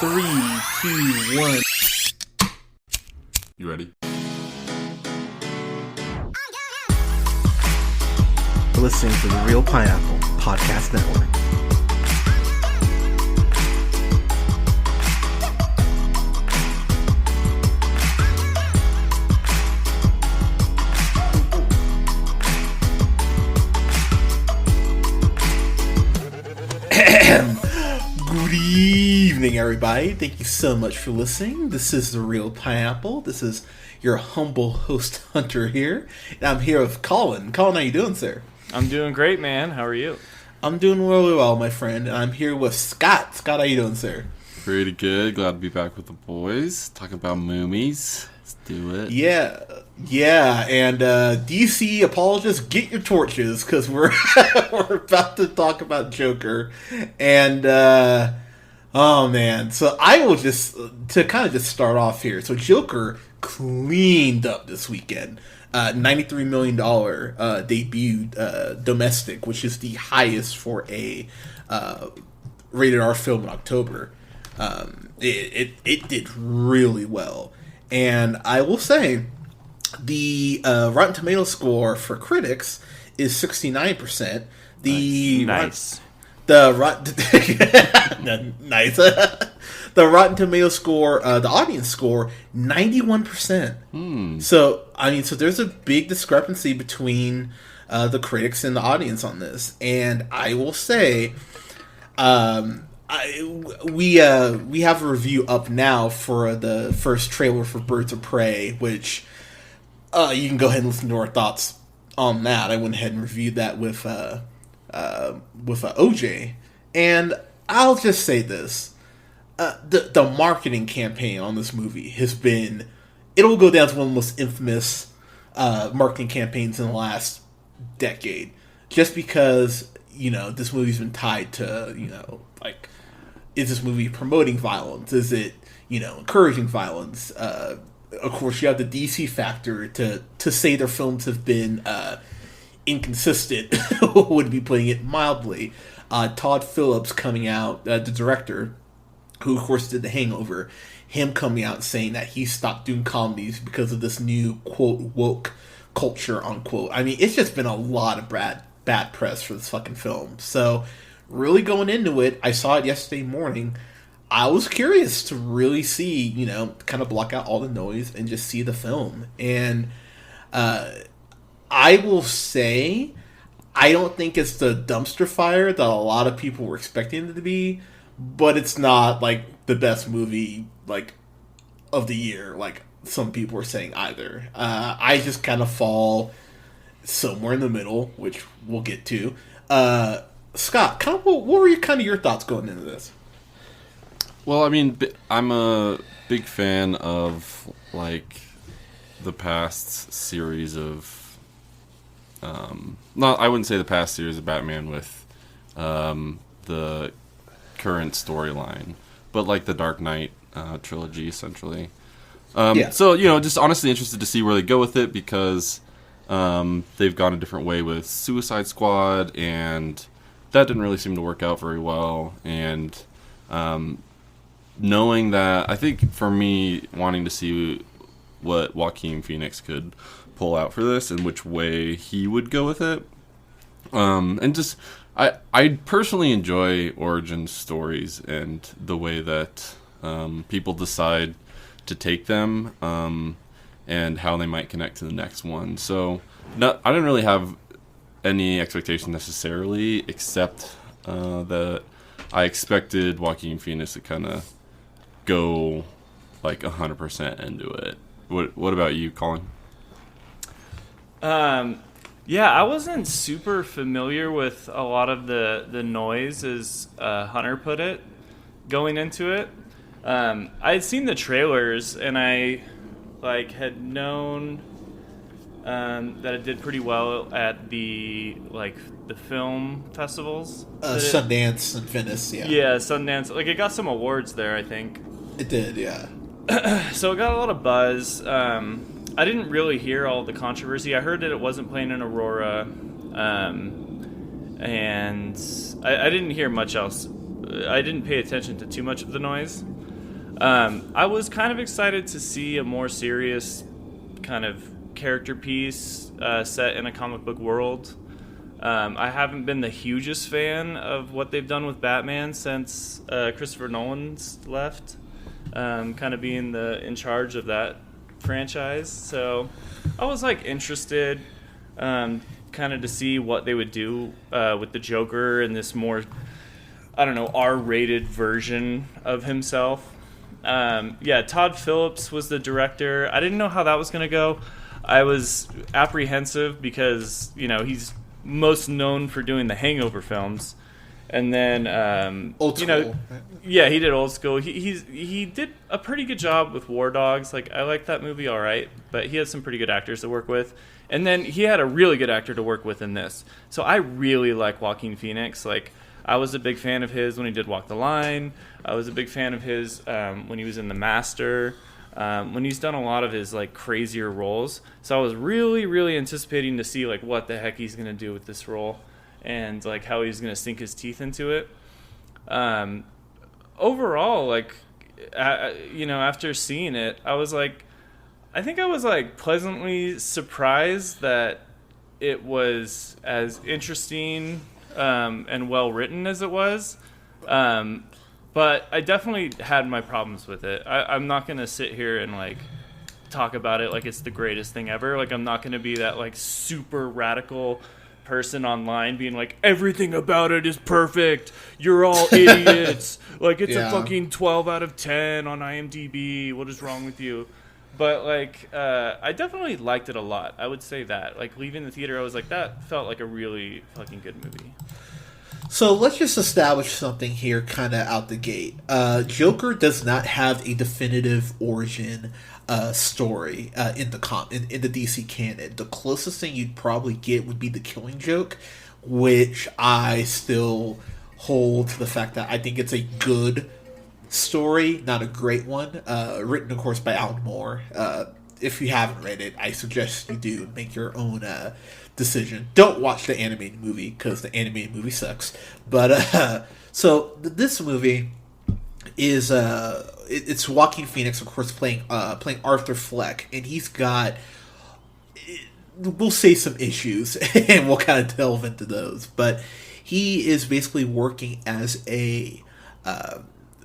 3, 2, 1. You ready? You're listening to the Real Pineapple Podcast Network. Good evening, everybody. Thank you so much for listening. This is The Real Pineapple. This is your humble host, Hunter, here. And I'm here with Colin. Colin, how you doing, sir? I'm doing great, man. How are you? I'm doing really well, my friend. And I'm here with Scott. Scott, how you doing, sir? Pretty good. Glad to be back with the boys. Talking about movies. Let's do it. Yeah. And DC apologists, get your torches, because we're about to talk about Joker. And oh man, so I will just to kind of just start off here. So Joker cleaned up this weekend. $93 million debut domestic, which is the highest for a rated R film in October. It did really well, and I will say the Rotten Tomatoes score for critics is 69%. Nice. The Rotten Tomatoes score, the audience score, 91%. So there's a big discrepancy between the critics and the audience on this, and I will say, we have a review up now for the first trailer for Birds of Prey, which you can go ahead and listen to our thoughts on that. I went ahead and reviewed that with OJ, and I'll just say this: the marketing campaign on this movie has been, it'll go down to one of the most infamous marketing campaigns in the last decade, just because this movie's been tied to like, is this movie promoting violence? Is it encouraging violence? Of course, you have the DC factor to say their films have been inconsistent, would be putting it mildly. Todd Phillips coming out, the director, who of course did The Hangover, him coming out saying that he stopped doing comedies because of this new, quote, woke culture, unquote. I mean, it's just been a lot of bad press for this fucking film. So, really going into it, I saw it yesterday morning. I was curious to really see, kind of block out all the noise and just see the film. And I will say, I don't think it's the dumpster fire that a lot of people were expecting it to be, but it's not like the best movie like of the year, like some people were saying either. I just kind of fall somewhere in the middle, which we'll get to. Scott, what were your thoughts going into this? Well, I mean, I'm a big fan of, like, the past series of, I wouldn't say the past series of Batman with the current storyline, but, like, the Dark Knight trilogy, essentially. So, just honestly interested to see where they go with it, because they've gone a different way with Suicide Squad, and that didn't really seem to work out very well, and knowing that, I think for me, wanting to see what Joaquin Phoenix could pull out for this and which way he would go with it. And just, I personally enjoy origin stories and the way that people decide to take them and how they might connect to the next one. So I didn't really have any expectation necessarily, except that I expected Joaquin Phoenix to kind of go like 100% into it. What about you, Colin? Yeah, I wasn't super familiar with a lot of the noise, as Hunter put it, going into it. I had seen the trailers, and I had known that it did pretty well at the film festivals. Sundance and Venice, yeah. Yeah, Sundance. It got some awards there, I think. It did, yeah. So it got a lot of buzz. I didn't really hear all the controversy. I heard that it wasn't playing in Aurora, and I didn't hear much else. I didn't pay attention to too much of the noise. I was kind of excited to see a more serious kind of character piece set in a comic book world. I haven't been the hugest fan of what they've done with Batman since Christopher Nolan's left, kind of being in charge of that franchise. So I was like interested kind of to see what they would do with the Joker and this more, I don't know, R-rated version of himself. Todd Phillips was the director. I didn't know how that was going to go. I was apprehensive because, he's most known for doing the Hangover films, and then Old School. He did Old School. He did a pretty good job with War Dogs. Like, I liked that movie all right, but he had some pretty good actors to work with, and then he had a really good actor to work with in this. So I really like Joaquin Phoenix. Like, I was a big fan of his when he did Walk the Line. I was a big fan of his when he was in The Master. When he's done a lot of his like crazier roles. So I was really, really anticipating to see like what the heck he's going to do with this role and like how he's going to sink his teeth into it. Overall, like, after seeing it, I think I was like pleasantly surprised that it was as interesting and well written as it was. But I definitely had my problems with it. I'm not going to sit here and, like, talk about it like it's the greatest thing ever. Like, I'm not going to be that, like, super radical person online being like, everything about it is perfect. You're all idiots. Like, it's a fucking 12 out of 10 on IMDb. What is wrong with you? But, like, I definitely liked it a lot. I would say that. Like, leaving the theater, I was like, that felt like a really fucking good movie. So let's just establish something here kind of out the gate. Joker does not have a definitive origin story in the DC canon. The closest thing you'd probably get would be the Killing Joke, which I still hold to the fact that I think it's a good story, not a great one. Written, of course, by Alan Moore. If you haven't read it, I suggest you do. Make your own decision. Don't watch the animated movie because the animated movie sucks. But this movie is it's Joaquin Phoenix, of course, playing Arthur Fleck, and he's got, we'll say, some issues, and we'll kind of delve into those. But he is basically working as a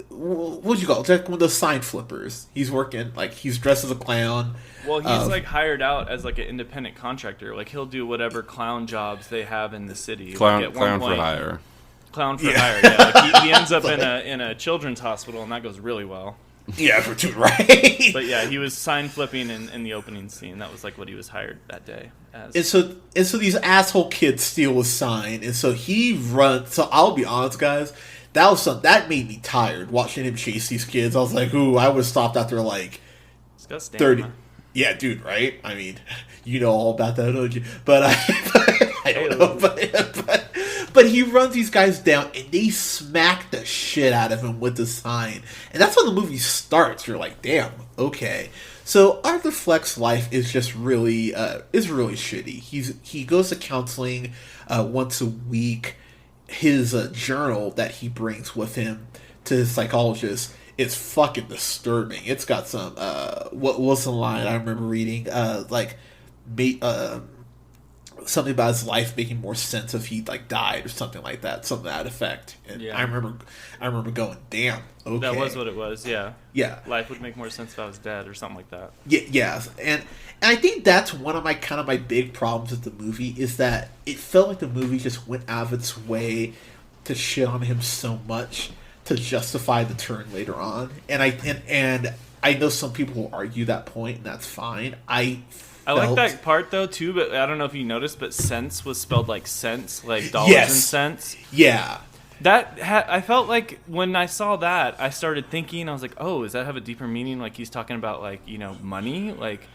what'd you call it? Like one of those sign flippers. He's working, like, he's dressed as a clown. Well, he's like hired out as like an independent contractor. Like, he'll do whatever clown jobs they have in the city. Clown for hire. Clown for hire. Yeah, like he ends up in a children's hospital, and that goes really well. Yeah, for two, right? But yeah, he was sign flipping in the opening scene. That was like what he was hired that day as. And so these asshole kids steal his sign, and so he runs. So I'll be honest, guys. That made me tired watching him chase these kids. I was like, ooh, I would have stopped after like 30. Yeah, dude, right? I mean, you know all about that, don't you? But I don't know. But he runs these guys down, and they smack the shit out of him with the sign. And that's when the movie starts. You're like, damn, okay. So Arthur Fleck's life is just really shitty. He goes to counseling once a week. His journal that he brings with him to his psychologist is fucking disturbing. It's got some what was the line I remember reading something about his life making more sense if he like died or something like that, something to that effect. And yeah. I remember going, damn, okay, that was what it was. Yeah life would make more sense if I was dead or something like that. Yeah. And I think that's one of my big problems with the movie is that it felt like the movie just went out of its way to shit on him so much to justify the turn later on. And I know some people will argue that point, and that's fine. I like that part though too, but I don't know if you noticed, but cents was spelled like cents, like dollars and cents. Yeah. I felt like when I saw that, I started thinking, I was like, oh, does that have a deeper meaning? Like he's talking about like, money, like.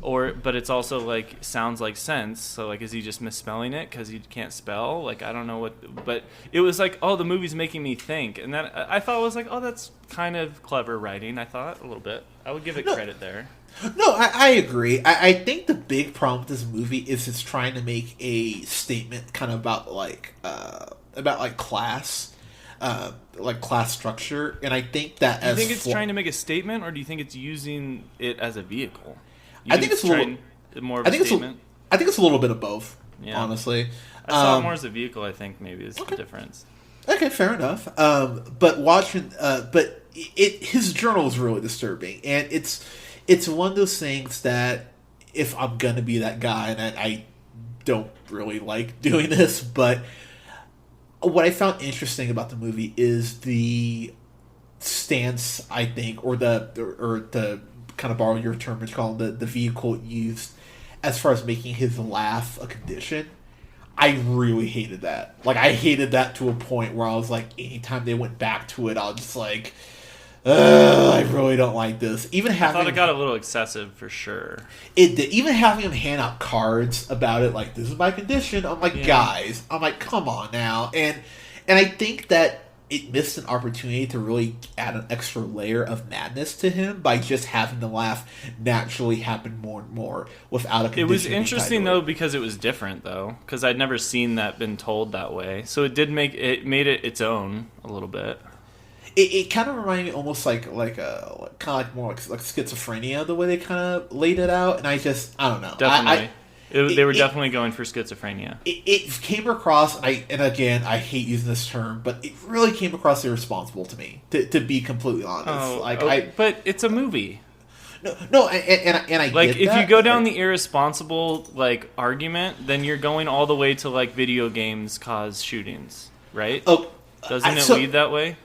But it's also like sounds like sense. So like, is he just misspelling it because he can't spell? Like, I don't know what. But it was like, oh, the movie's making me think, and then I thought it was like, oh, that's kind of clever writing. I thought a little bit. I would give it credit there. No, I agree. I think the big problem with this movie is it's trying to make a statement kind of about class. like class structure, and I think that Do you think it's trying to make a statement, or do you think it's using it as a vehicle? I think it's more of a statement. I think it's a little bit of both. Yeah. Honestly, I saw it more as a vehicle. I think maybe is the difference. Okay, fair enough. But watching, his journal is really disturbing, and it's one of those things that if I'm gonna be that guy, and I don't really like doing this, but what I found interesting about the movie is the stance, I think, or the kind of borrow your term, Colin, the vehicle used as far as making his laugh a condition. I really hated that. Like, I hated that to a point where I was like, anytime they went back to it, I was just like, I really don't like this. I thought it got a little excessive for sure. It did. Even having him hand out cards about it, like, this is my condition. I'm like, guys, I'm like, come on now. And I think that it missed an opportunity to really add an extra layer of madness to him by just having the laugh naturally happen more and more without a condition. It was interesting though because it was different though, because I'd never seen that been told that way. So it made it its own a little bit. It kind of reminded me almost like more like schizophrenia, the way they kind of laid it out, and I don't know. Definitely. They were definitely going for schizophrenia. It came across, and again, I hate using this term, but it really came across irresponsible to me, to be completely honest. But it's a movie. No, and I like get if that, you go down the irresponsible like argument, then you're going all the way to like video games cause shootings, right? Oh, doesn't it lead that way?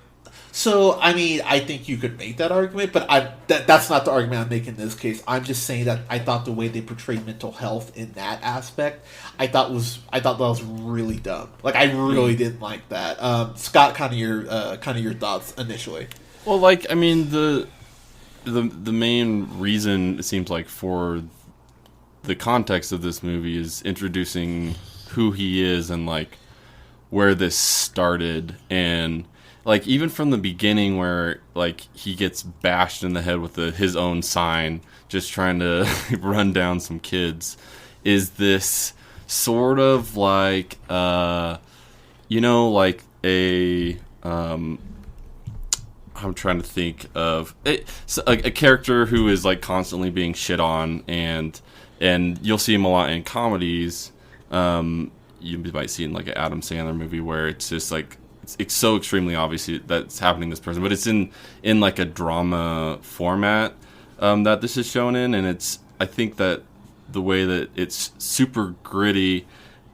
So, I mean, I think you could make that argument, but that's not the argument I'm making in this case. I'm just saying that I thought the way they portrayed mental health in that aspect, I thought that was really dumb. Like, I really didn't like that. Scott, kind of your thoughts initially. Well, like, I mean, the main reason it seems like for the context of this movie is introducing who he is and like where this started, and like even from the beginning where like he gets bashed in the head with his own sign just trying to run down some kids, is this sort of like like a I'm trying to think of it, a character who is like constantly being shit on, and you'll see him a lot in comedies. You might see in like an Adam Sandler movie where it's just like it's so extremely obvious that's happening to this person, but it's in like a drama format that this is shown in, and I think that the way that it's super gritty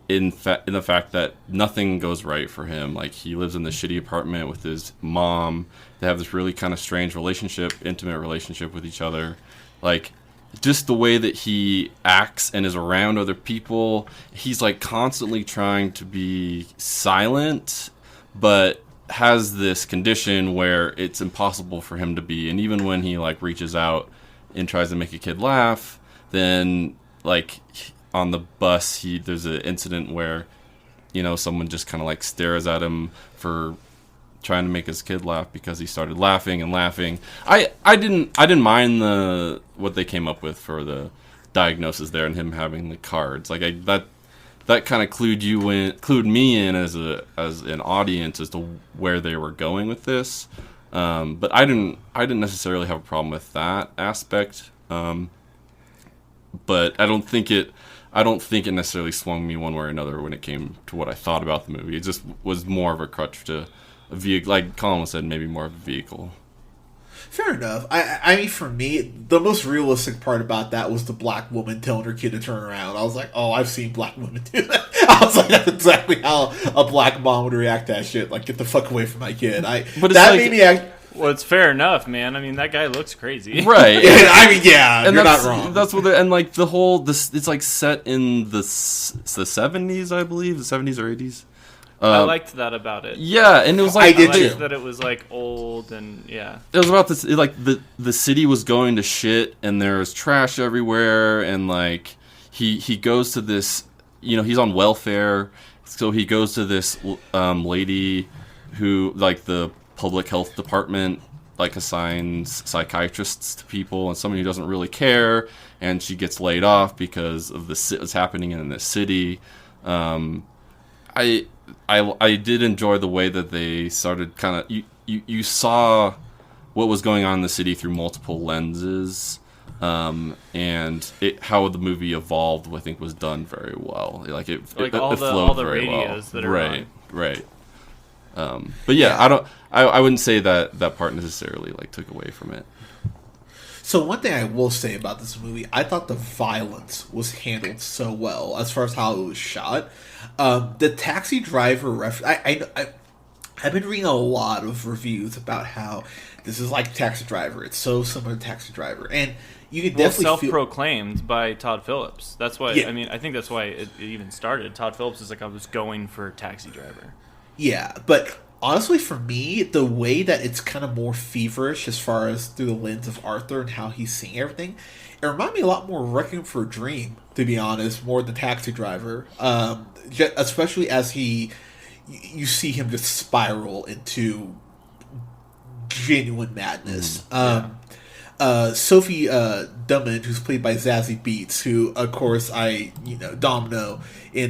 in the fact that nothing goes right for him. Like, he lives in this shitty apartment with his mom. They have this really kind of strange intimate relationship with each other. Like, just the way that he acts and is around other people, he's like constantly trying to be silent, but has this condition where it's impossible for him to be. And even when he like reaches out and tries to make a kid laugh, then like on the bus there's an incident where someone just kind of like stares at him for trying to make his kid laugh because he started laughing. I didn't mind what they came up with for the diagnosis there and him having the cards. Like that kind of clued me in as an audience as to where they were going with this. But I didn't necessarily have a problem with that aspect. But I don't think it necessarily swung me one way or another when it came to what I thought about the movie. It just was more of a crutch to a vehicle, like Colin said, maybe more of a vehicle. Fair enough. I mean, for me, the most realistic part about that was the black woman telling her kid to turn around. I was like, oh, I've seen black women do that. I was like, that's exactly how a black mom would react to that shit. Like, get the fuck away from my kid. Made me act. Well, it's fair enough, man. I mean, that guy looks crazy, right? I mean, yeah, and you're not wrong. That's what, and like the whole it's like set in the 70s, I believe, the 70s or 80s. I liked that about it. Yeah, and it was like I liked that it was like old and yeah. It was about this, like the city was going to shit and there was trash everywhere, and like he goes to this, he's on welfare, so he goes to this lady who like the public health department like assigns psychiatrists to people, and someone who doesn't really care, and she gets laid off because of what's happening in the city. I did enjoy the way that they started kind of you saw what was going on in the city through multiple lenses, and how the movie evolved. I think was done very well. Like it all flowed the very radios well. that are on. Right. But yeah, I wouldn't say that part necessarily like took away from it. So one thing I will say about this movie, I thought the violence was handled so well as far as how it was shot. The taxi driver I've been reading a lot of reviews about how this is like Taxi Driver. It's so similar to Taxi Driver, and you can definitely self-proclaimed by Todd Phillips. That's why. Yeah. I mean, I think that's why it even started. Todd Phillips is like, I was going for Taxi Driver. Yeah, but honestly, for me, the way that it's kind of more feverish as far as through the lens of Arthur and how he's seeing everything, it reminded me a lot more of Requiem for a Dream, to be honest, more than Taxi Driver. Especially as you see him just spiral into genuine madness. Sophie Dummond, who's played by Zazie Beetz, who, of course, Domino in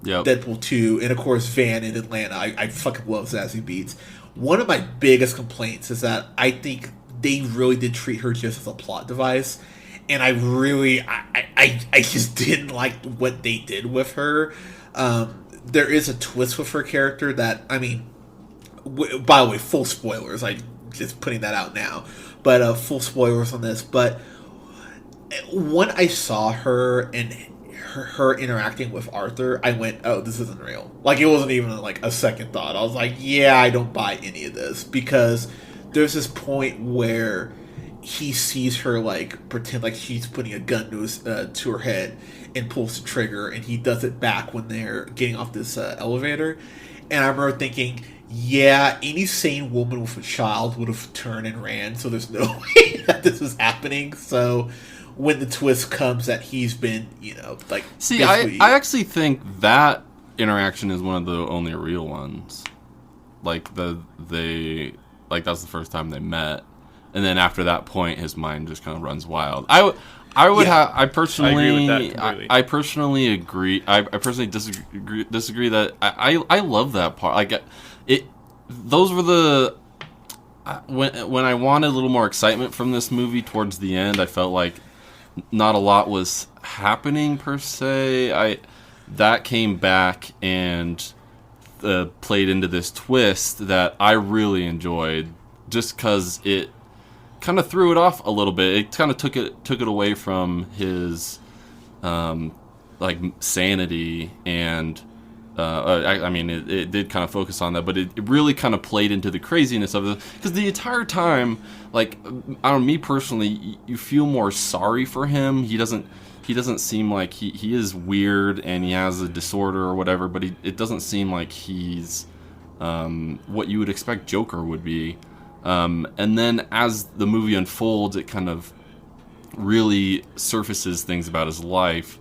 Deadpool 2, and, of course, Van in Atlanta. I fucking love Zazie Beetz. One of my biggest complaints is that I think they really did treat her just as a plot device, and I just didn't like what they did with her. There is a twist with her character that, I mean, by the way, full spoilers, I'm just putting that out now, but full spoilers on this, but when I saw her and her interacting with Arthur, I went, oh, this isn't real. Like, it wasn't even like a second thought. I was like, yeah, I don't buy any of this, because there's this point where he sees her like pretend like she's putting a gun to her head and pulls the trigger, and he does it back when they're getting off this elevator. And I remember thinking, yeah, any sane woman with a child would have turned and ran, so there's no way that this is happening. So when the twist comes that he's been, like... See, I actually think that interaction is one of the only real ones. Like, that's the first time they met. And then after that point, his mind just kind of runs wild. I personally agree. I personally disagree that I love that part. Like those were the when I wanted a little more excitement from this movie towards the end. I felt like not a lot was happening per se. That came back and played into this twist that I really enjoyed, just because it kind of threw it off a little bit. It kind of took it away from his like sanity, and it did kind of focus on that, but it really kind of played into the craziness of it, because the entire time, like, I don't know, me personally, you feel more sorry for him. He doesn't seem like he is weird and he has a disorder or whatever, but it doesn't seem like he's what you would expect Joker would be. And then as the movie unfolds, it kind of really surfaces things about his life,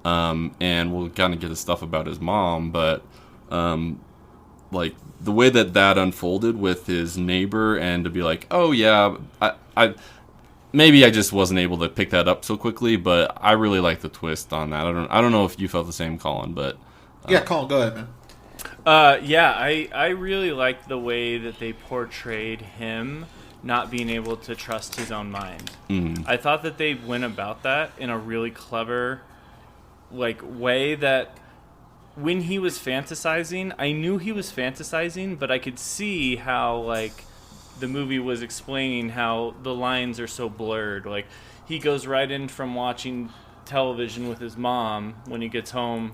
and we'll kind of get his stuff about his mom, but like the way that unfolded with his neighbor, and to be like, oh yeah, I maybe I just wasn't able to pick that up so quickly, but I really like the twist on that. I don't know if you felt the same, Colin, but yeah, Colin, go ahead, man. I really liked the way that they portrayed him not being able to trust his own mind. Mm-hmm. I thought that they went about that in a really clever, like, way that when he was fantasizing, I knew he was fantasizing, but I could see how, like, the movie was explaining how the lines are so blurred. Like, he goes right in from watching television with his mom when he gets home,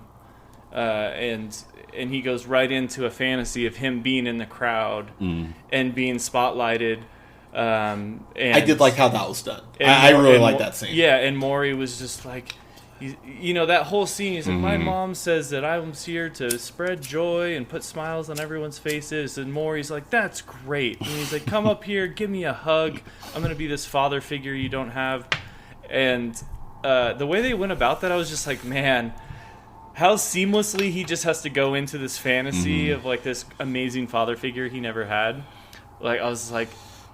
and he goes right into a fantasy of him being in the crowd and being spotlighted. And I did like how that was done. I really like that scene. Yeah, and Maury was just like, that whole scene, he's like, my mom says that I'm here to spread joy and put smiles on everyone's faces. And Maury's like, that's great. And he's like, come up here, give me a hug. I'm going to be this father figure you don't have. And the way they went about that, I was just like, man, how seamlessly he just has to go into this fantasy of, like, this amazing father figure he never had. Like, I was like,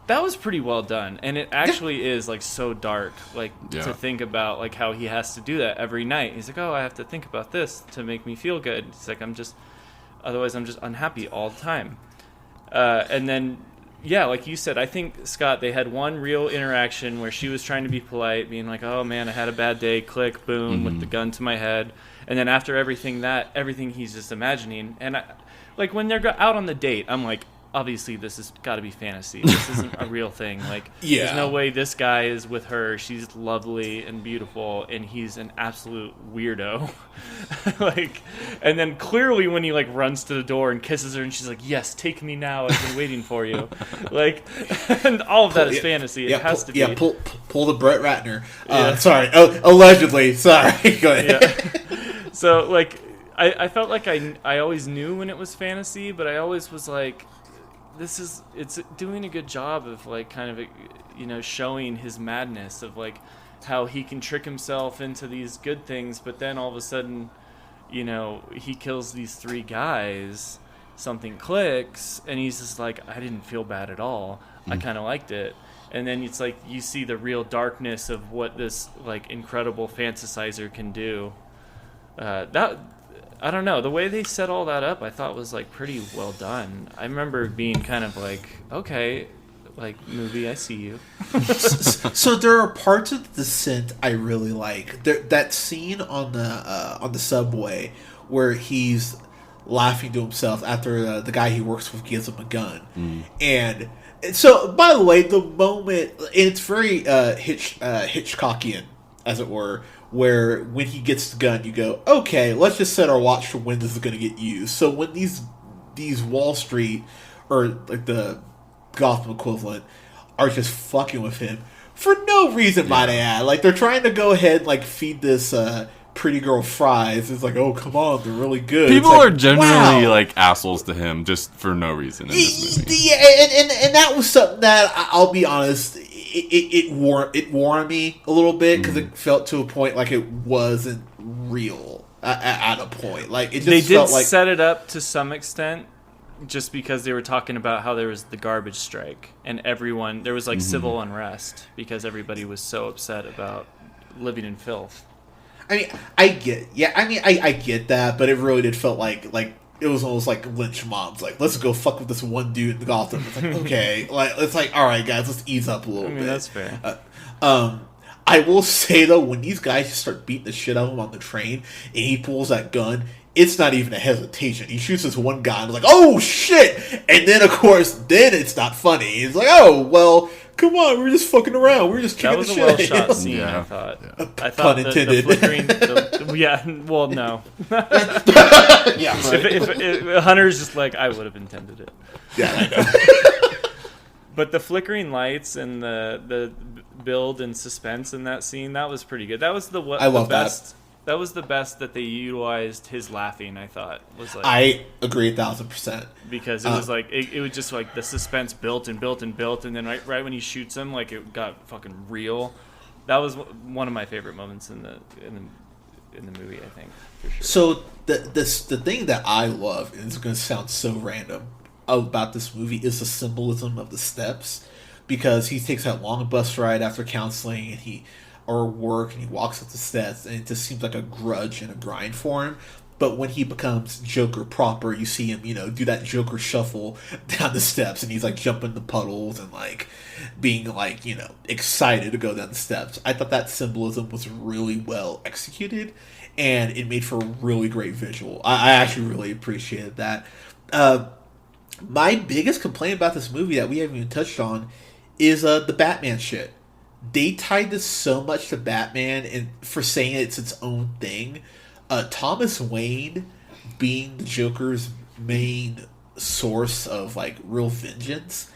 that was pretty well done. And it actually is, like, so dark, like, to think about, like, how he has to do that every night. He's like, oh, I have to think about this to make me feel good. It's like, I'm just Otherwise, I'm just unhappy all the time. And then, yeah, like you said, I think, Scott, they had one real interaction where she was trying to be polite, being like, oh, man, I had a bad day, click, boom, with the gun to my head. And then after everything he's just imagining. And, like, when they're out on the date, I'm like, obviously this has got to be fantasy. This isn't a real thing. Like, there's no way this guy is with her. She's lovely and beautiful, and he's an absolute weirdo. Like, and then clearly when he like runs to the door and kisses her, and she's like, "Yes, take me now. I've been waiting for you." Like, and all of that is fantasy. It has to be. Yeah, pull the Brett Ratner. Sorry, allegedly. Sorry. Go ahead. Yeah. So like, I felt like I always knew when it was fantasy, but I always was like, it's doing a good job of like kind of, you know, showing his madness of like how he can trick himself into these good things, but then all of a sudden, you know, he kills these 3 guys, something clicks, and he's just like, I didn't feel bad at all. I kind of liked it. And then it's like you see the real darkness of what this like incredible fantasizer can do. I don't know. The way they set all that up, I thought was like pretty well done. I remember being kind of like, okay, like movie, I see you. So there are parts of The Descent I really like. That scene on the subway where he's laughing to himself after the guy he works with gives him a gun, and so by the way, the moment, and it's very Hitchcockian, as it were. Where when he gets the gun, you go, okay, let's just set our watch for when this is going to get used. So when these Wall Street, or like the Gotham equivalent, are just fucking with him for no reason, might I add. Like, they're trying to go ahead and like feed this pretty girl fries. It's like, oh, come on, they're really good. People like, are generally like assholes to him just for no reason in this movie. Yeah, and that was something that, I'll be honest, it wore on me a little bit, because it felt to a point like it wasn't real at a point. Like, it just felt like, set it up to some extent, just because they were talking about how there was the garbage strike and there was like civil unrest because everybody was so upset about living in filth. I mean, I get that, but it really did felt like it was almost like lynch mobs. Like, let's go fuck with this one dude in Gotham. It's like, okay, like, it's like, all right, guys, let's ease up a little bit. That's fair. I will say though, when these guys start beating the shit out of him on the train, and he pulls that gun, it's not even a hesitation. He shoots this one guy, and it's like, oh shit! And then of course, then it's not funny. It's like, oh well, come on, we're just fucking around. We're just kicking the shit. That was a well shot scene. I thought. Yeah. I thought pun intended. The flickering. Yeah. Well, no. Yeah. If Hunter's just like, I would have intended it. Yeah, I know. But the flickering lights and the build and suspense in that scene, that was pretty good. That was the best. That was the best that they utilized his laughing, I thought. Was like, I agree 1,000%. Because it was like, it was just like the suspense built and built and built, and then right when he shoots him, like it got fucking real. That was one of my favorite moments in the movie, I think, for sure. So the thing that I love, and it's going to sound so random, about this movie is the symbolism of the steps, because he takes that long bus ride after counseling or work, and he walks up the steps, and it just seems like a grudge and a grind for him. But when he becomes Joker proper, you see him, do that Joker shuffle down the steps, and he's like jumping the puddles and like being like, excited to go down the steps. I thought that symbolism was really well executed, and it made for a really great visual. I actually really appreciated that. My biggest complaint about this movie that we haven't even touched on is the Batman shit. They tied this so much to Batman, and for saying it's its own thing. Thomas Wayne being the Joker's main source of like real vengeance,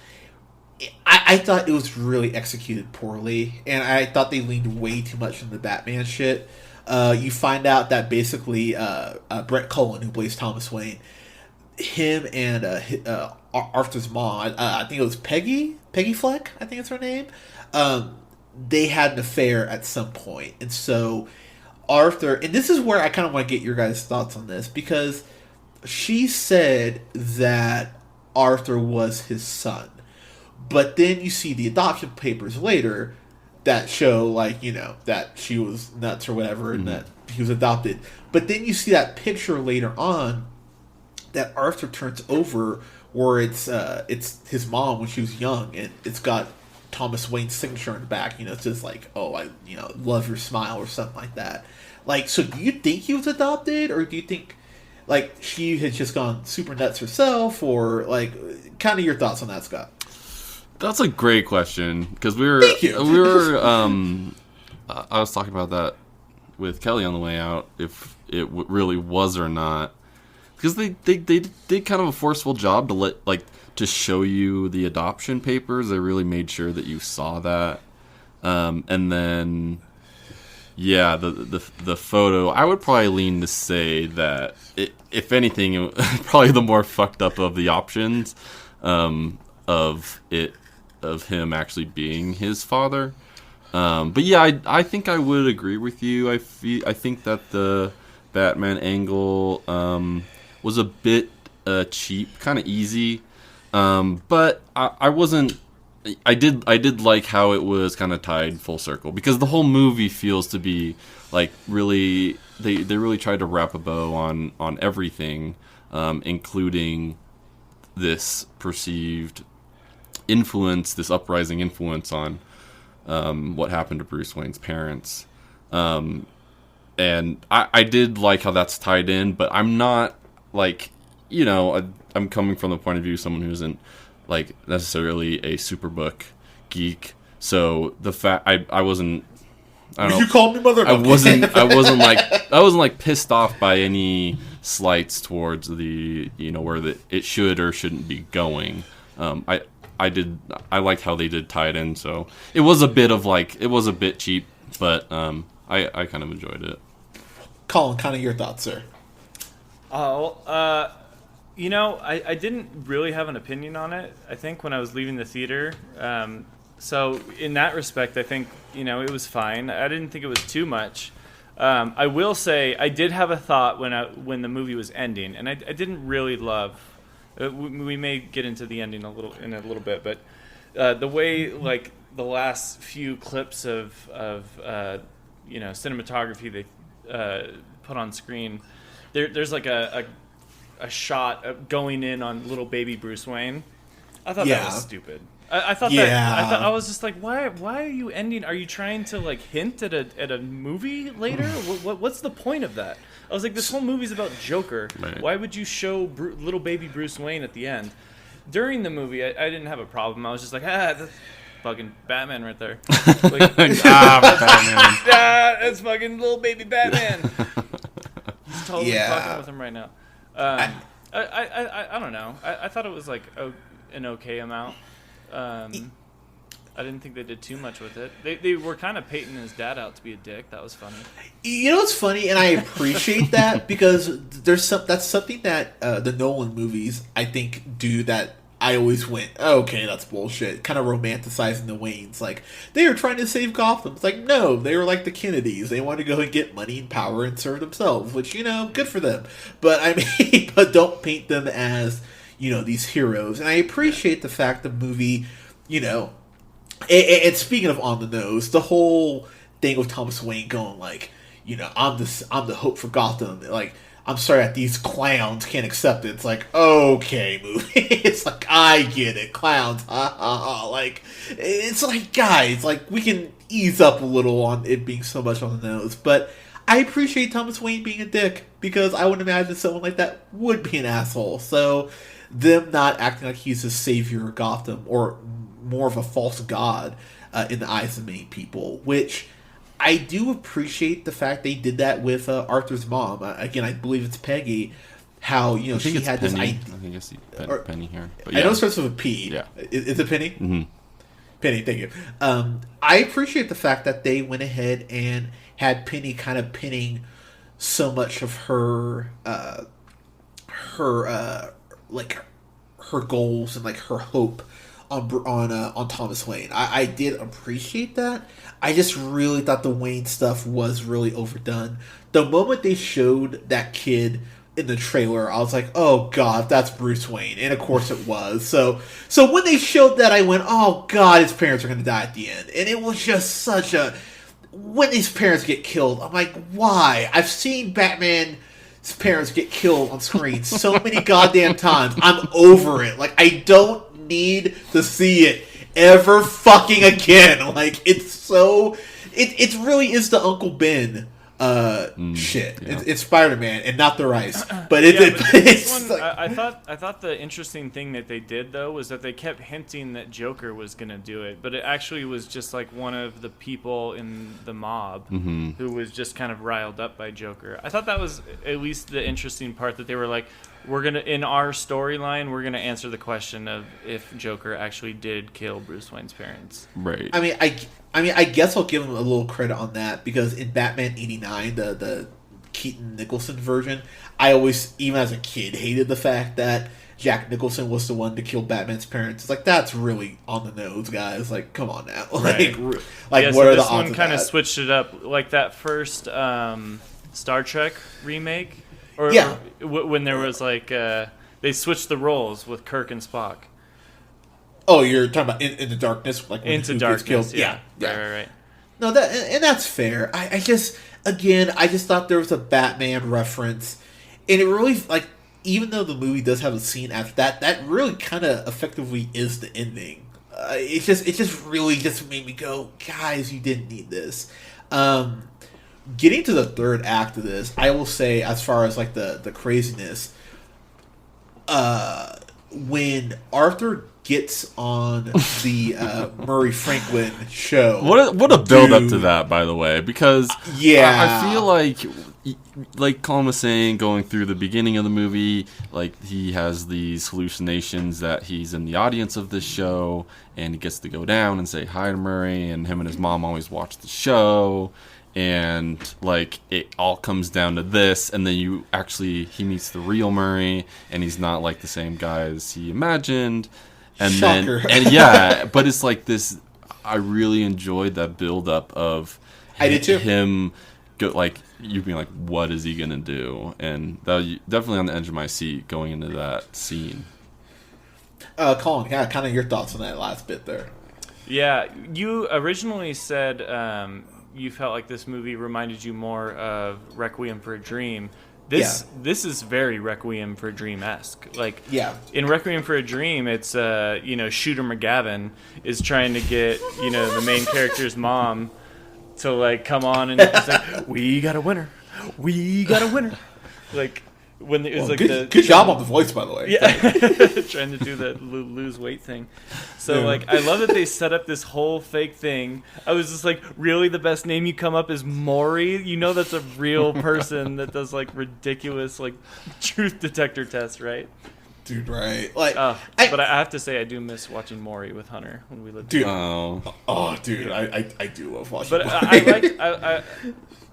I thought it was really executed poorly, and I thought they leaned way too much into the Batman shit. You find out that basically Brett Cullen, who plays Thomas Wayne, him and Arthur's mom, I think it was Peggy Fleck, I think it's her name, they had an affair at some point. And so Arthur, and this is where I kind of want to get your guys' thoughts on this, because she said that Arthur was his son, but then you see the adoption papers later that show, like, that she was nuts or whatever, and that he was adopted. But then you see that picture later on that Arthur turns over, where it's his mom when she was young, and it's got Thomas Wayne's signature in the back. You know, it's just like, oh, I love your smile or something like that. Like, so do you think he was adopted, or do you think like she had just gone super nuts herself, or like, kind of your thoughts on that, Scott? That's a great question, because I was talking about that with Kelly on the way out, if it really was or not, because they did kind of a forceful job to show you the adoption papers. They really made sure that you saw that, and then the photo. I would probably lean to say that if anything, probably the more fucked up of the options, of him actually being his father. But yeah, I think I would agree with you. I think that the Batman angle was a bit cheap, kind of easy. But I wasn't. I did like how it was kind of tied full circle, because the whole movie feels to be like really they really tried to wrap a bow on everything, including this perceived influence, this uprising influence on what happened to Bruce Wayne's parents. And I did like how that's tied in, but I'm not like, I'm coming from the point of view of someone who isn't like necessarily a Superbook geek. So the fact I wasn't, I don't know. You called me mother. I wasn't like pissed off by any slights towards the, where it should or shouldn't be going. I liked how they did tie it in, so it was a bit cheap, but I kind of enjoyed it. Colin, kind of your thoughts, sir. I didn't really have an opinion on it, I think, when I was leaving the theater. So in that respect, I think, it was fine. I didn't think it was too much. I will say I did have a thought when the movie was ending, and I didn't really love. We may get into the ending in a little bit, but the way like the last few clips of cinematography they put on screen, there's like a shot of going in on little baby Bruce Wayne. I thought that was stupid. I thought I was just like, why are you ending? Are you trying to like hint at a movie later? What's the point of that? I was like, this whole movie's about Joker. Right. Why would you show little baby Bruce Wayne at the end? During the movie, I didn't have a problem. I was just like, that's fucking Batman right there. Like, Batman. That's fucking little baby Batman. He's totally fucking with him right now. I don't know. I thought it was like an okay amount. I didn't think they did too much with it. They were kind of painting his dad out to be a dick. That was funny. It's funny, and I appreciate that, because that's something that the Nolan movies, I think, do that I always went, okay, that's bullshit. Kind of romanticizing the Waynes. Like, they were trying to save Gotham. It's like, no, they were like the Kennedys. They wanted to go and get money and power and serve themselves, which, good for them. But, I mean, but don't paint them as, these heroes. And I appreciate the fact the movie, and speaking of on the nose, the whole thing with Thomas Wayne going like, I'm the hope for Gotham. Like, I'm sorry that these clowns can't accept it. It's like, okay, movie. It's like, I get it, clowns. Ha ha ha. Like, it's like, guys, like, we can ease up a little on it being so much on the nose. But I appreciate Thomas Wayne being a dick, because I would imagine someone like that would be an asshole. So them not acting like he's the savior of Gotham, or more of a false god in the eyes of many people, which I do appreciate the fact they did that with Arthur's mom. Again, I believe it's Peggy. How she had Penny. this idea. I think I see Penny here. But I know it starts with a P. Yeah, is it Penny? Mm-hmm. Penny, thank you. I appreciate the fact that they went ahead and had Penny kind of pinning so much of her goals and like her hope on Thomas Wayne. I did appreciate that. I just really thought the Wayne stuff was really overdone. The moment they showed that kid in the trailer, I was like, oh god, that's Bruce Wayne. And of course it was. So when they showed that, I went, oh god, his parents are going to die at the end. And it was just such a... When his parents get killed, I'm like, why? I've seen Batman parents get killed on screen so many goddamn times. I'm over it. Like, I don't need to see it ever fucking again. Like, it's so... It really is the Uncle Ben shit. Yeah. It's Spider-Man and not the rice. But this one, like, I thought the interesting thing that they did though was that they kept hinting that Joker was gonna do it, but it actually was just like one of the people in the mob who was just kind of riled up by Joker. I thought that was at least the interesting part, that they were like, we're gonna, in our storyline, we're gonna answer the question of if Joker actually did kill Bruce Wayne's parents. Right. I mean, I guess I'll give him a little credit on that, because in Batman '89, the Keaton Nicholson version, I always, even as a kid, hated the fact that Jack Nicholson was the one to kill Batman's parents. It's like, that's really on the nose, guys. Like, come on now. Right. Like, Yeah, what so are the this odds one of kind of that? switched it up, like that first Star Trek remake, or Yeah. when there was like they switched the roles with Kirk and Spock. Oh, you're talking about in the darkness, like when Into who Darkness, gets killed? yeah. Yeah. Right. No, and that's fair. I just, again, I just thought there was a Batman reference, and it really, like, even though the movie does have a scene after that, that really kind of effectively is the ending. It just really just made me go, guys, you didn't need this. Getting to the third act of this, I will say, as far as like the craziness, when Arthur gets on the Murray Franklin show, What a build up to that, by the way, because yeah, I feel like Colin was saying, going through the beginning of the movie, like he has these hallucinations that he's in the audience of this show, and he gets to go down and say hi to Murray, and him and his mom always watch the show, and like it all comes down to this, and then he meets the real Murray, and he's not like the same guy as he imagined. And Shocker. But it's like this. I really enjoyed that build up of I did too. him like you being like, what is he gonna do? And that was definitely on the edge of my seat going into that scene. Colin, yeah, kind of your thoughts on that last bit there. Yeah, you originally said you felt like this movie reminded you more of Requiem for a Dream. This is very Requiem for a Dream-esque. Like, Yeah. in Requiem for a Dream, it's Shooter McGavin is trying to get the main character's mom to like come on, and it's like, we got a winner, like when it was like good job on the voice, by the way. Yeah, trying to do the lose weight thing. So like, I love that they set up this whole fake thing. I was just like, really, the best name you come up is Maury? You know that's a real person that does like ridiculous like truth detector tests, right? Dude, right? Like, but I have to say, I do miss watching Maury with Hunter when we lived. Dude, Oh, I do love watching. But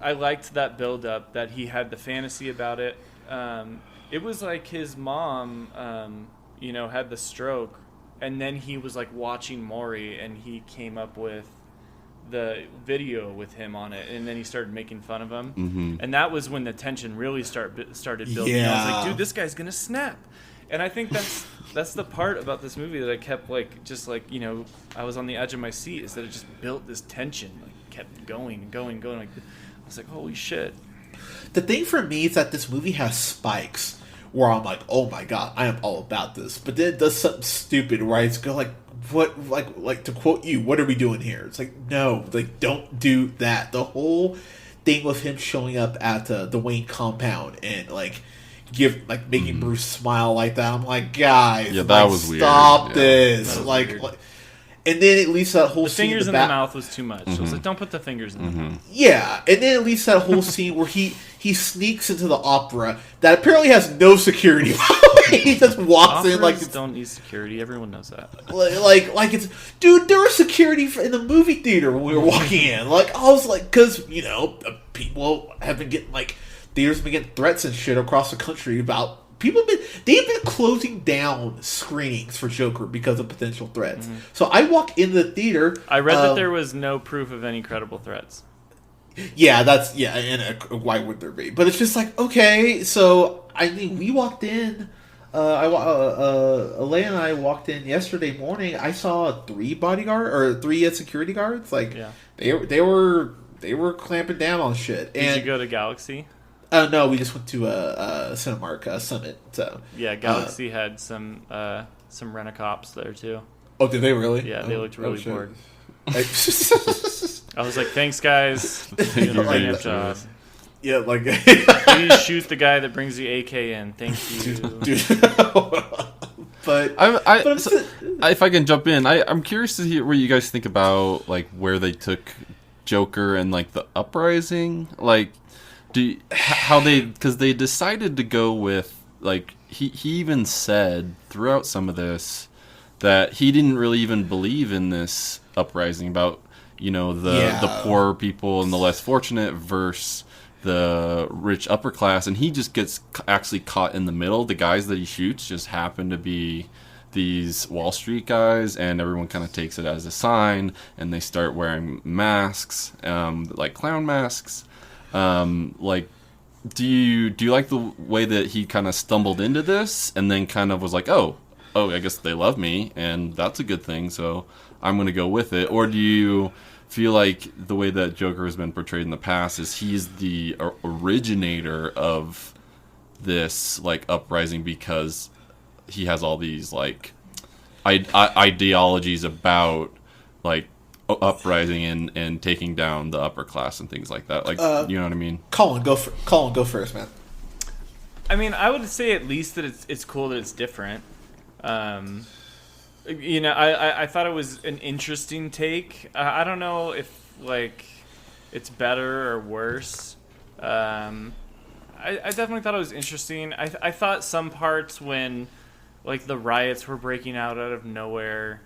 I liked that build up, that he had the fantasy about it. It was like his mom, had the stroke, and then he was like watching Maury, and he came up with the video with him on it, and then he started making fun of him, and that was when the tension really started building. Yeah. I was like, dude, this guy's gonna snap. And I think that's the part about this movie that I kept like, just like, I was on the edge of my seat, is that it just built this tension, like kept going and going and going. Like, I was like, holy shit. The thing for me is that this movie has spikes where I'm like, oh my god, I am all about this. But then it does something stupid where I just go like, what, like to quote you, what are we doing here? It's like, no, like, don't do that. The whole thing with him showing up at the Wayne compound and like making Bruce smile like that, I'm like, guys, yeah, that like, was weird. Stop Yeah, this, was like, weird. and then at least that whole The scene fingers in the mouth was too much. I was like, don't put the fingers in the mouth. Yeah, and then at least that whole scene where he sneaks into the opera that apparently has no security. He just walks in like Operas don't need security. Everyone knows that. like it's, dude, there was security in the movie theater when we were walking in. Like, I was like, because people have been getting like, theaters have been getting threats and shit across the country about they've been closing down screenings for Joker because of potential threats. So I walk in the theater. I read that there was no proof of any credible threats. Yeah, and why would there be? But it's just like, okay, so I mean, we walked in. Alea and I walked in yesterday morning. I saw 3 security guards. Like, Yeah. they were clamping down on shit. Did you go to Galaxy? No, we just went to a Cinemark Summit. So Yeah, Galaxy had some Rent-A-Cops there too. Oh, did they really? Yeah, they looked really bored. I was like, thanks, guys. Thank you Like, very job. much. Yeah, like Please shoot the guy that brings the AK in. Thank you. dude. But if I can jump in, I'm curious to hear what you guys think about like where they took Joker and like the uprising, like because they decided to go with like he even said throughout some of this that he didn't really even believe in this uprising about the poor people and the less fortunate versus the rich upper class, and he just gets actually caught in the middle. The guys that he shoots just happen to be these Wall Street guys, and everyone kind of takes it as a sign, and they start wearing masks, like clown masks. Like, do you like the way that he kind of stumbled into this, and then kind of was like, oh, I guess they love me, and that's a good thing, so I'm going to go with it? Or do you feel like the way that Joker has been portrayed in the past is he's the originator of this like uprising because he has all these like ideologies about like uprising and taking down the upper class and things like that, like you know what I mean? Colin, go first, man. I mean, I would say at least that it's cool that it's different. I thought it was an interesting take. I don't know if like it's better or worse. I definitely thought it was interesting. I thought some parts when like the riots were breaking out of nowhere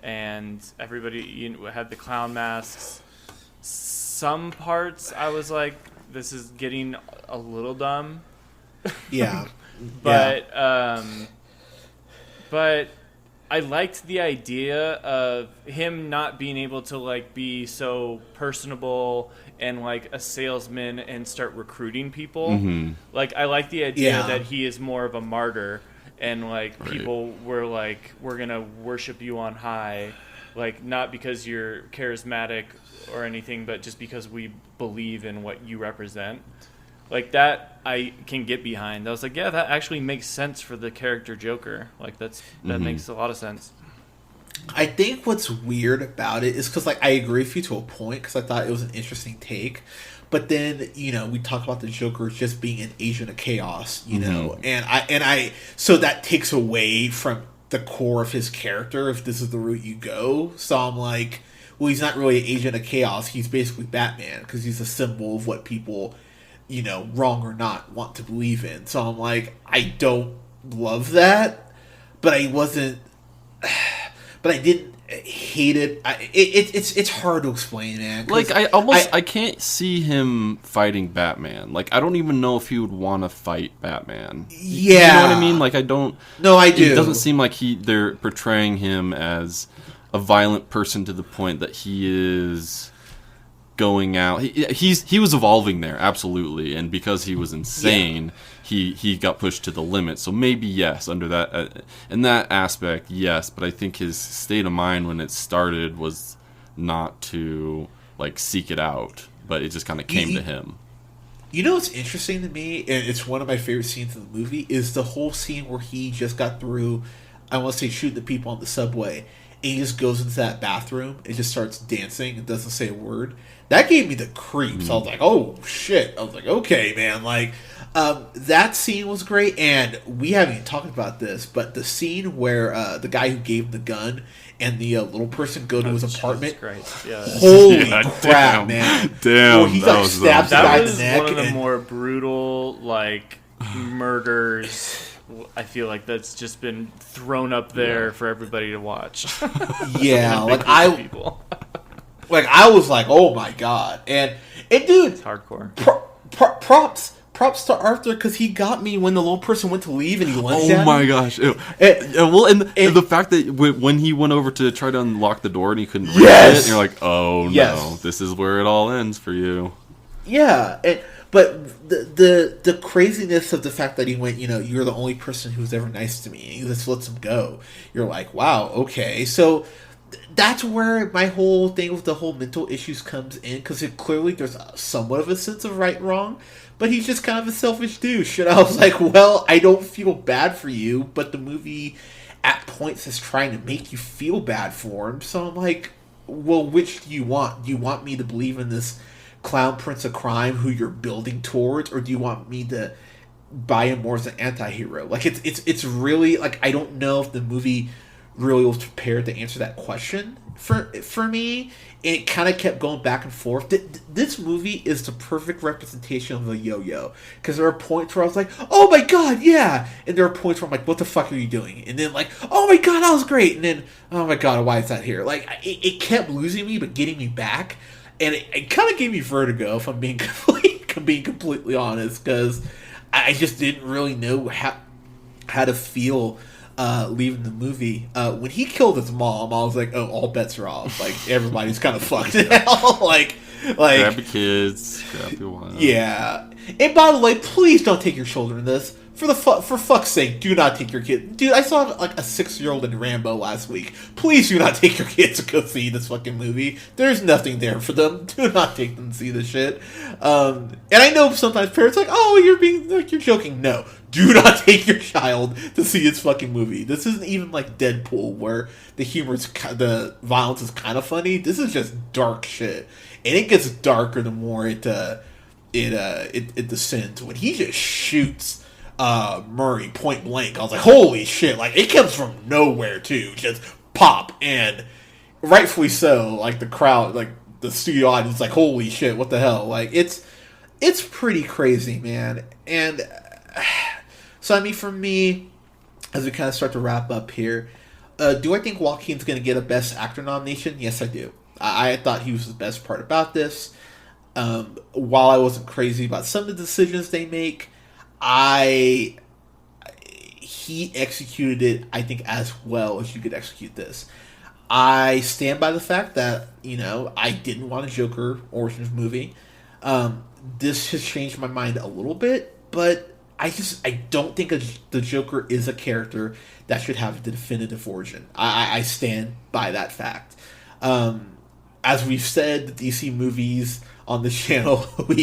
and everybody had the clown masks. Some parts I was like, this is getting a little dumb. Yeah. But I liked the idea of him not being able to like be so personable and like a salesman and start recruiting people. Mm-hmm. Like I like the idea that he is more of a martyr and like people were like, we're gonna worship you on high, like not because you're charismatic or anything, but just because we believe in what you represent. Like that I can get behind. I was like, yeah, that actually makes sense for the character Joker. Like that makes a lot of sense. I think what's weird about it is because like I agree with you to a point because I thought it was an interesting take, but then we talk about the Joker just being an agent of chaos, and I so that takes away from the core of his character if this is the route you go. So I'm like, well, he's not really an agent of chaos. He's basically Batman because he's a symbol of what people, wrong or not, want to believe in. So I'm like, I don't love that, but I didn't hate it. It's hard to explain, man. Like I can't see him fighting Batman. Like I don't even know if he would want to fight Batman. Yeah, you know what I mean. Like I don't. No, I do. It doesn't seem like they're portraying him as a violent person to the point that he is going out. He was evolving there, absolutely, and because he was insane, he got pushed to the limit. So maybe yes, under that in that aspect, yes. But I think his state of mind when it started was not to like seek it out, but it just kind of came to him. What's interesting to me, and it's one of my favorite scenes in the movie, is the whole scene where he just got through, I want to say, shooting the people on the subway, and he just goes into that bathroom and just starts dancing and doesn't say a word. That gave me the creeps. I was like, oh, shit. I was like, okay, man. Like, that scene was great, and we haven't even talked about this, but the scene where the guy who gave him the gun and the little person go to his apartment. Yeah. Holy crap, man. Damn. Where he like stabs the guy in the neck. That was one of the more brutal, like, murders. I feel like that's just been thrown up there for everybody to watch. Yeah, like I was like, oh my god, and dude, it's hardcore. Props to Arthur because he got me when the little person went to leave and he lunged at Oh my him. gosh! And the fact that when he went over to try to unlock the door and he couldn't reach it, and you're like, oh no, this is where it all ends for you. Yeah, but the craziness of the fact that he went, you're the only person who's ever nice to me, and he just lets him go. You're like, wow, okay. So that's where my whole thing with the whole mental issues comes in, because clearly there's somewhat of a sense of right and wrong, but he's just kind of a selfish douche. And I was like, well, I don't feel bad for you, but the movie at points is trying to make you feel bad for him. So I'm like, well, which do you want? Do you want me to believe in this clown prince of crime who you're building towards, or do you want me to buy him more as an anti-hero? Like, it's really, like, I don't know if the movie really was prepared to answer that question for me. And it kind of kept going back and forth. This movie is the perfect representation of a yo-yo, because there are points where I was like, oh my god, yeah, and there are points where I'm like, what the fuck are you doing? And then like, oh my god, that was great, and then, oh my god, why is that here? Like, it kept losing me but getting me back, and it kind of gave me vertigo, if I'm being completely honest, because I just didn't really know how to feel leaving the movie. When he killed his mom, I was like, oh, all bets are off. Like, everybody's kind of fucked now. like grab your kids, grab your wife. Yeah. And by the way, please don't take your children to this. For fuck's sake, do not take your kid. Dude, I saw like a 6-year-old in Rambo last week. Please do not take your kids to go see this fucking movie. There's nothing there for them. Do not take them to see this shit. And I know sometimes parents are like, oh, you're joking. No. Do not take your child to see this fucking movie. This isn't even like Deadpool, where the violence is kind of funny. This is just dark shit, and it gets darker the more it descends. When he just shoots Murray point blank, I was like, holy shit! Like, it comes from nowhere too, just pop, and rightfully so. Like, the crowd, like the studio audience, is like, holy shit, what the hell? Like, it's pretty crazy, man, and. So, I mean, for me, as we kind of start to wrap up here, do I think Joaquin's going to get a Best Actor nomination? Yes, I do. I thought he was the best part about this. While I wasn't crazy about some of the decisions they make, he executed it, I think, as well as you could execute this. I stand by the fact that, I didn't want a Joker origins movie. This has changed my mind a little bit, but I don't think the Joker is a character that should have the definitive origin. I stand by that fact. As we've said, the DC movies on this channel, we're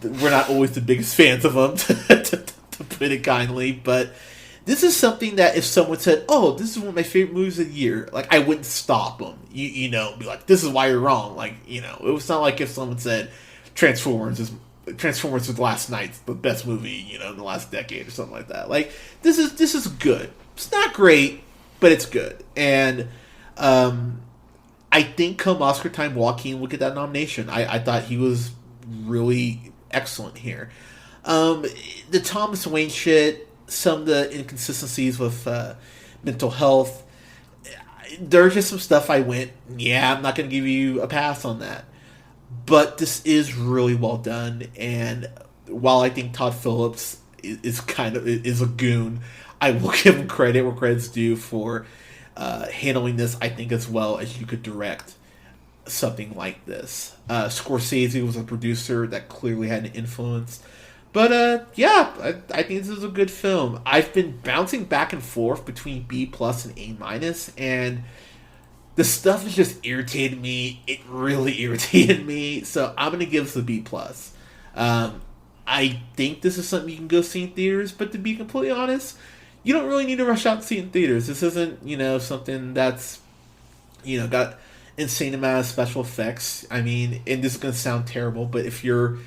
not always the biggest fans of them, to put it kindly. But this is something that if someone said, "Oh, this is one of my favorite movies of the year," like, I wouldn't stop them. Be like, "This is why you're wrong." Like, it was not like if someone said Transformers was last night's the best movie, in the last decade or something like that. Like, this is good. It's not great, but it's good. And I think come Oscar time, Joaquin will get that nomination. I thought he was really excellent here. The Thomas Wayne shit, some of the inconsistencies with mental health, there's just some stuff I went, yeah, I'm not going to give you a pass on that. But this is really well done, and while I think Todd Phillips is a goon, I will give him credit where credit's due for handling this, I think, as well as you could direct something like this. Scorsese was a producer that clearly had an influence. But, I think this is a good film. I've been bouncing back and forth between B+ and A-, and the stuff has just irritated me. It really irritated me. So I'm going to give this a B+. I think this is something you can go see in theaters, but to be completely honest, you don't really need to rush out and see it in theaters. This isn't, something that's, got insane amount of special effects. I mean, and this is going to sound terrible, but if you're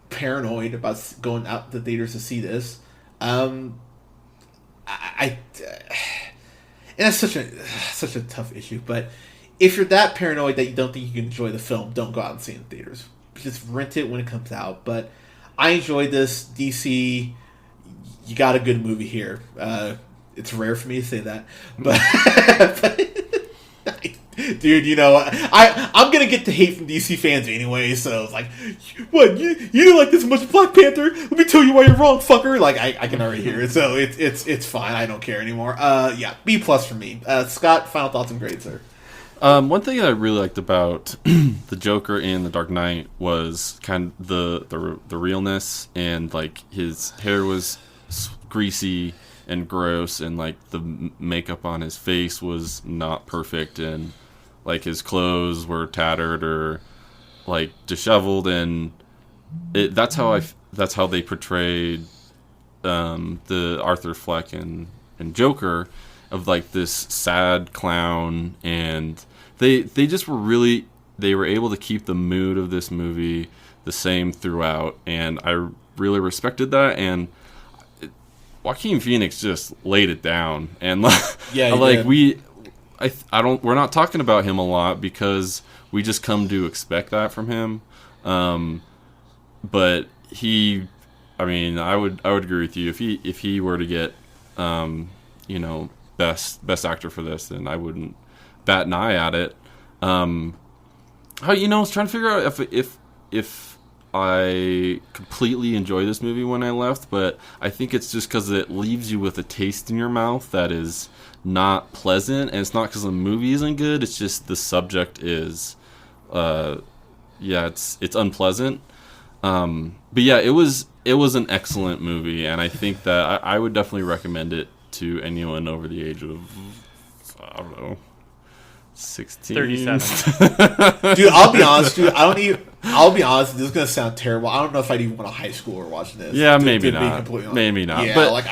paranoid about going out to theaters to see this, and that's such a tough issue. But if you're that paranoid that you don't think you can enjoy the film, don't go out and see it in theaters. Just rent it when it comes out. But I enjoyed this. DC, you got a good movie here. It's rare for me to say that, but dude, I'm gonna get the hate from DC fans anyway. So it's like, what, you didn't like this much as Black Panther? Let me tell you why you're wrong, fucker. Like, I can already hear it, so it's fine. I don't care anymore. B+ for me. Scott, final thoughts and grades, sir. One thing that I really liked about the Joker in The Dark Knight was kind of the realness, and like his hair was greasy, and gross, and like the makeup on his face was not perfect, and like his clothes were tattered or like disheveled, and that's how they portrayed the Arthur Fleck and Joker, of like this sad clown, and they just they were able to keep the mood of this movie the same throughout, and I really respected that. And Joaquin Phoenix just laid it down, and like we're not talking about him a lot because we just come to expect that from him. But I would agree with you, if he were to get best actor for this, then I wouldn't bat an eye at it. I was trying to figure out if I completely enjoy this movie when I left, but I think it's just because it leaves you with a taste in your mouth that is not pleasant, and it's not because the movie isn't good. It's just the subject is, it's unpleasant. But yeah, it was an excellent movie, and I think that I would definitely recommend it to anyone over the age of, I don't know, 16. 37. Dude, I'll be honest, I'll be honest, this is going to sound terrible. I don't know if I'd even want a high schooler watching this. Yeah, maybe not. Maybe not. Yeah, but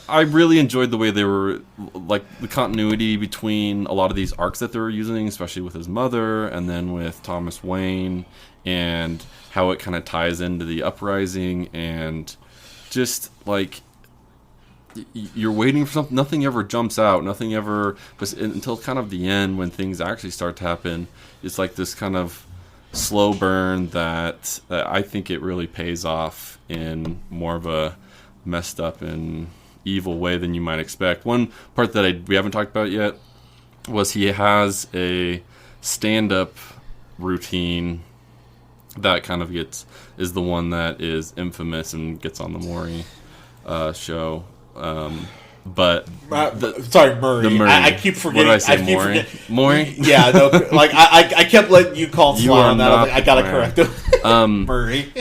I really enjoyed the way they were, like, the continuity between a lot of these arcs that they were using, especially with his mother and then with Thomas Wayne, and how it kind of ties into the uprising, and just like you're waiting for something. Nothing ever jumps out. Nothing ever, until kind of the end when things actually start to happen. It's like this kind of slow burn that I think it really pays off in more of a messed up and evil way than you might expect. One part that we haven't talked about yet was he has a stand-up routine that kind of is the one that is infamous and gets on the Maury show. But sorry, Murray. The Murray. I keep forgetting. What did I say, Maury? Maury? Yeah, no, like I kept letting you call him on that. I was like, I gotta correct him. Murray.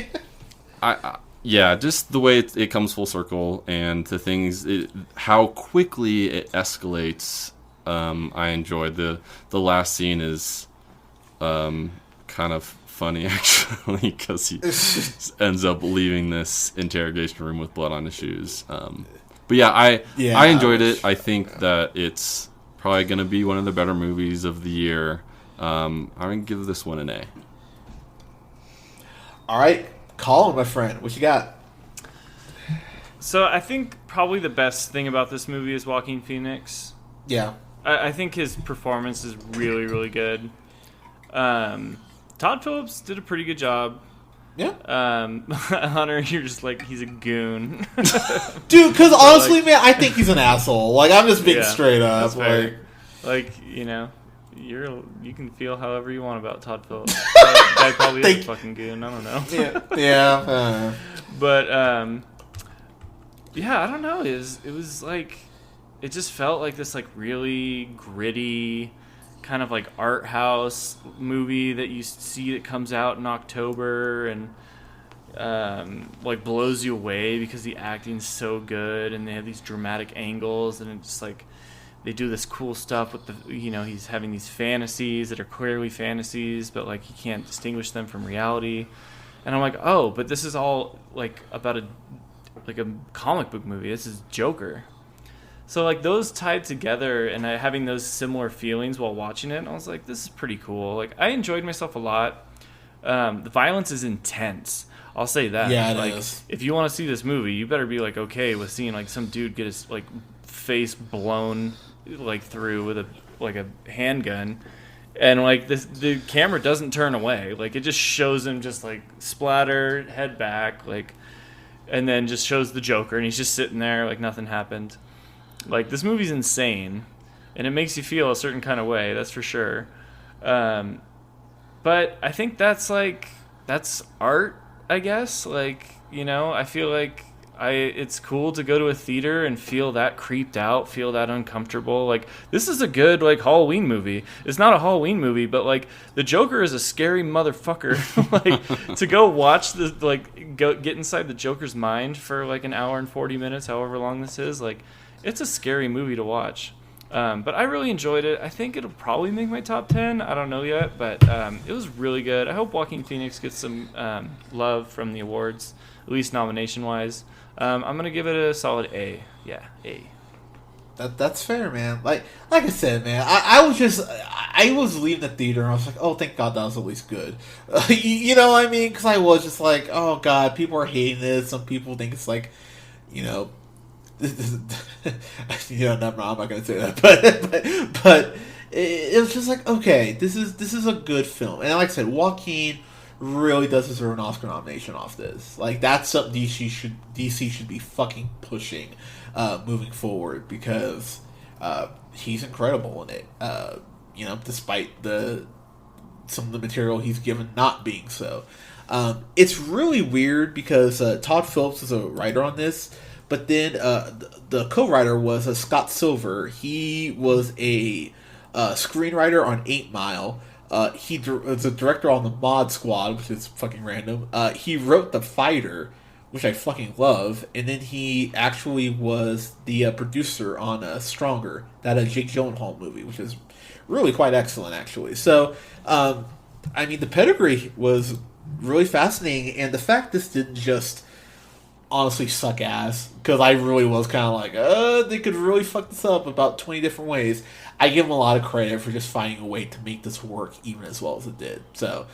Just the way it comes full circle, and the things, how quickly it escalates. I enjoyed the last scene is kind of funny actually, because he ends up leaving this interrogation room with blood on his shoes. But I enjoyed it. I think that it's probably going to be one of the better movies of the year. I'm going to give this one an A. All right, Colin, my friend, what you got? So I think probably the best thing about this movie is Joaquin Phoenix. Yeah. I think his performance is really, really good. Todd Phillips did a pretty good job. Yeah. Hunter, you're just like, he's a goon. Dude, because honestly, man, I think he's an asshole. Like, I'm just being straight up. Like, you can feel however you want about Todd Phillips. Guy probably is a fucking goon. I don't know. Yeah. But, I don't know. It was like, it just felt like this, like, really gritty kind of like art house movie that you see that comes out in October and like blows you away because the acting's so good, and they have these dramatic angles, and it's just like they do this cool stuff with the he's having these fantasies that are clearly fantasies, but like he can't distinguish them from reality. And I'm like, oh, but this is all like about a comic book movie. This is Joker. So, like, those tied together and having those similar feelings while watching it, I was like, this is pretty cool. Like, I enjoyed myself a lot. The violence is intense. I'll say that. Yeah, it is. is. If you want to see this movie, you better be, like, okay with seeing, like, some dude get his, like, face blown, like, through with a handgun. And, like, the camera doesn't turn away. Like, it just shows him just, like, splatter, head back, like, and then just shows the Joker, and he's just sitting there like nothing happened. Like, this movie's insane, and it makes you feel a certain kind of way, that's for sure. But I think that's art, I guess. Like, I feel like it's cool to go to a theater and feel that creeped out, feel that uncomfortable. Like, this is a good, like, Halloween movie. It's not a Halloween movie, but, like, the Joker is a scary motherfucker. Like, to go watch the, like, get inside the Joker's mind for, like, an hour and 40 minutes, however long this is, like, it's a scary movie to watch. But I really enjoyed it. I think it'll probably make my top 10. I don't know yet, but it was really good. I hope Joaquin Phoenix gets some love from the awards, at least nomination-wise. I'm going to give it a solid A. Yeah, A. That's fair, man. Like I said, man, I was leaving the theater and I was like, oh, thank God that was at least good. You know what I mean? Because I was just like, oh, God, people are hating this. Some people think it's like, you know... I'm not going to say that, but it was just like, okay, this is a good film, and like I said, Joaquin really does deserve an Oscar nomination off this. Like, that's something DC should be fucking pushing moving forward, because he's incredible in it. Despite some of the material he's given not being so. It's really weird because Todd Phillips is a writer on this. But then the co-writer was Scott Silver. He was a screenwriter on 8 Mile. He was a director on the Mod Squad, which is fucking random. He wrote The Fighter, which I fucking love. And then he actually was the producer on Stronger, that Jake Gyllenhaal movie, which is really quite excellent, actually. So, the pedigree was really fascinating. And the fact this didn't just... honestly suck ass, because I really was kind of like, they could really fuck this up about 20 different ways. I give them a lot of credit for just finding a way to make this work even as well as it did. So,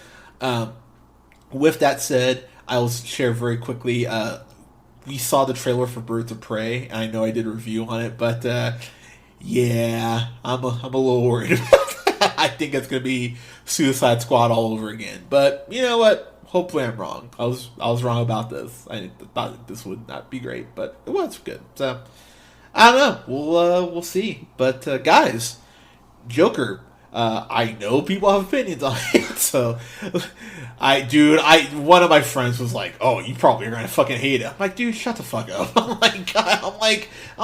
with that said, I will share very quickly, we saw the trailer for Birds of Prey, and I know I did a review on it, but yeah, I'm a little worried about that. I think it's going to be Suicide Squad all over again. But you know what? Hopefully I'm wrong. I was wrong about this. I thought this would not be great, but it was good. So I don't know. We'll see. But guys, Joker. I know people have opinions on it. So one of my friends was like, "Oh, you probably are gonna fucking hate it." I'm like, "Dude, shut the fuck up." I'm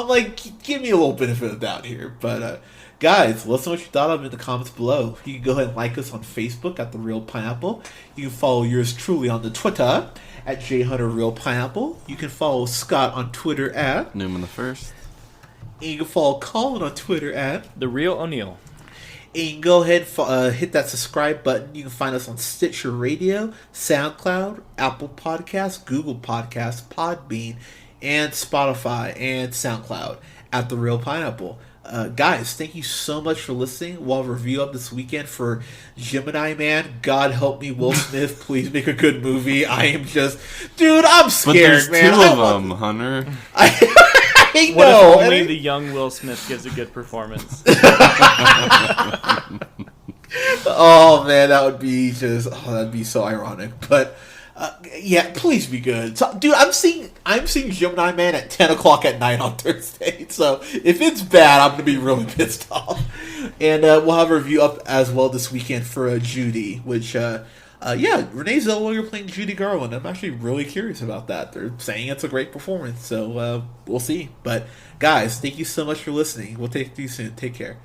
like, give me a little benefit of the doubt here. But guys, let us know what you thought of it in the comments below. You can go ahead and like us on Facebook at The Real Pineapple. You can follow yours truly on the Twitter at JHunterRealPineapple. You can follow Scott on Twitter at Nearmanthefirst. And you can follow Colin on Twitter at TheReelOneal. And you can go ahead and hit that subscribe button. You can find us on Stitcher Radio, SoundCloud, Apple Podcasts, Google Podcasts, Podbean, and Spotify and SoundCloud at The Real Pineapple. Guys, thank you so much for listening. We'll have a review up this weekend for Gemini Man. God help me, Will Smith. Please make a good movie. I am just... Dude, I'm scared, but there's man. two of them, Hunter. I What know. if only the young Will Smith gives a good performance? Oh, man, that would be just... Oh, that'd be so ironic. But... yeah, please be good. So, dude, I'm seeing Gemini Man at 10 o'clock at night on Thursday. So if it's bad, I'm going to be really pissed off. And we'll have a review up as well this weekend for Judy, which, Renee Zellweger playing Judy Garland. I'm actually really curious about that. They're saying it's a great performance, so we'll see. But guys, thank you so much for listening. We'll take you soon. Take care.